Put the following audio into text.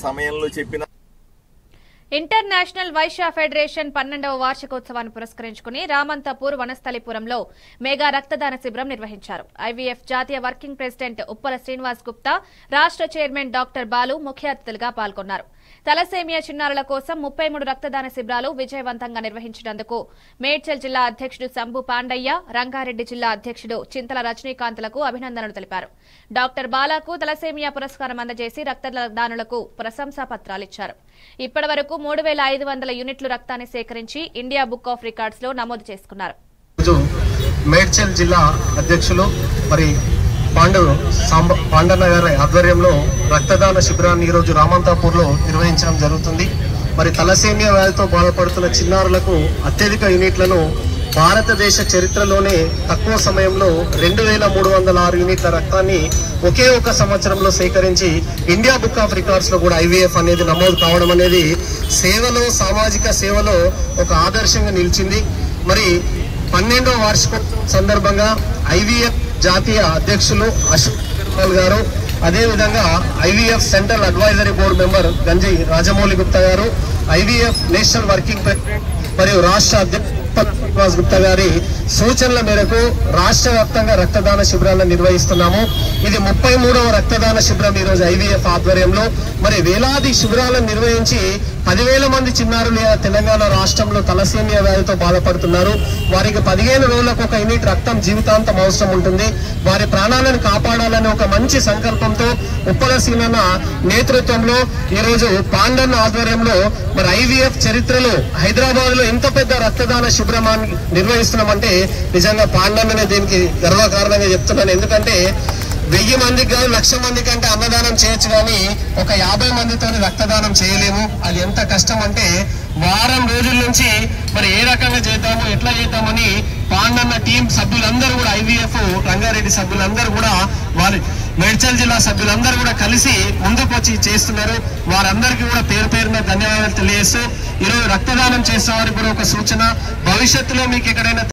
సమయంలో చెప్పిన international Vysya federation 12వ వార్షికోత్సవాన్ని పురస్కరించుకుని రామంతపూర్ వనస్థలిపురంలో మెగా రక్తదాన శిబిరం నిర్వహించారు. ఐవీఎఫ్ జాతీయ వర్కింగ్ ప్రెసిడెంట్ ఉప్పల శ్రీనివాస్ గుప్తా, రాష్ట్ర చైర్మన్ డాక్టర్ బాలు ముఖ్య అతిథులుగా పాల్గొన్నారు. తలసేమియా చిన్నారుల కోసం 33 రక్తదాన శిబిరాలు విజయవంతంగా నిర్వహించినందుకు మేడ్చల్ జిల్లా అధ్యక్షుడు సంబు పాండయ్య, రంగారెడ్డి జిల్లా అధ్యక్షుడు చింతల రజనీకాంత్లకు అభినందనలు తెలిపారు. డాక్టర్ బాలాకు తలసేమియా పురస్కారం అందజేసి రక్తదానులకు ప్రశంసా పత్రాలిచ్చారు. ఇప్పటి వరకు 3500 యూనిట్లు రక్తాన్ని సేకరించి ఇండియా బుక్ ఆఫ్ రికార్డ్స్ లో నమోదు చేసుకున్నారు. మేడ్చల్ జిల్లా అధ్యక్షులు మరి పాండన్న గారి ఆధ్వర్యంలో రక్తదాన శిబిరాన్ని ఈరోజు రామంతాపూర్ లో నిర్వహించడం జరుగుతుంది. మరి తలసేమియా వ్యాధితో బాధపడుతున్న చిన్నారులకు అత్యధిక యూనిట్లను భారతదేశ చరిత్రలోనే తక్కువ సమయంలో 2306 యూనిట్ల రక్తాన్ని ఒకే ఒక సంవత్సరంలో సేకరించి ఇండియా బుక్ ఆఫ్ రికార్డ్స్ లో కూడా ఐవీఎఫ్ అనేది నమోదు కావడం అనేది సేవలో, సామాజిక సేవలో ఒక ఆదర్శంగా నిలిచింది. మరి 12వ వార్షికోత్సవం సందర్భంగా ఐవీఎఫ్ జాతీయ అధ్యక్షులు అశోక్ గారు, అదేవిధంగా IVF central advisory board member గంజి రాజమౌళి గుప్తా గారు, ఐవీఎఫ్ నేషనల్ వర్కింగ్ ప్రెసిడెంట్ మరియు రాష్ట్ర అధ్యక్షుడు శ్రీనివాస్ గుప్తా గారి సూచనల మేరకు రాష్ట్ర వ్యాప్తంగా రక్తదాన శిబిరాలను నిర్వహిస్తున్నాము. ఇది 33వ రక్తదాన శిబిరం ఈరోజు ఐవీఎఫ్ ఆధ్వర్యంలో. మరి వేలాది శిబిరాలను నిర్వహించి 10,000 మంది చిన్నారులు తెలంగాణ రాష్ట్రంలో తలసేమియా వ్యాధితో బాధపడుతున్నారు. వారికి 15 రోజులకు ఒక యూనిట్ రక్తం జీవితాంతం అవసరం ఉంటుంది. వారి ప్రాణాలను కాపాడాలనే ఒక మంచి సంకల్పంతో ఉప్పల సీనన్న నేతృత్వంలో ఈరోజు పాండన్న ఆధ్వర్యంలో మరి ఐవీఎఫ్ చరిత్రలో హైదరాబాద్ లో ఎంత పెద్ద రక్తదాన శిబిరాన్ని నిర్వహిస్తున్నామంటే నిజంగా పాండన్ననే దీనికి గర్వకారణంగా చెప్తున్నాను. ఎందుకంటే 1000 మందికి కానీ 1,00,000 మంది కంటే అన్నదానం చేయొచ్చు, కానీ ఒక 50 మందితో రక్తదానం చేయలేము. అది ఎంత కష్టం అంటే వారం రోజుల నుంచి మరి ఏ రకంగా చేద్దాము, ఎట్లా చేద్దామని పాండన్న టీం సభ్యులందరూ కూడా, ఐవీఎఫ్ రంగారెడ్డి సభ్యులందరూ కూడా, వారి మేడ్చల్ జిల్లా సభ్యులందరూ కూడా కలిసి ముందుకు వచ్చి చేస్తున్నారు. వారందరికీ కూడా పేరు పేరున ధన్యవాదాలు తెలియజేస్తూ ఈరోజు రక్తదానం చేసే వారికి కూడా ఒక సూచన, భవిష్యత్తులో మీకు ఎక్కడైనా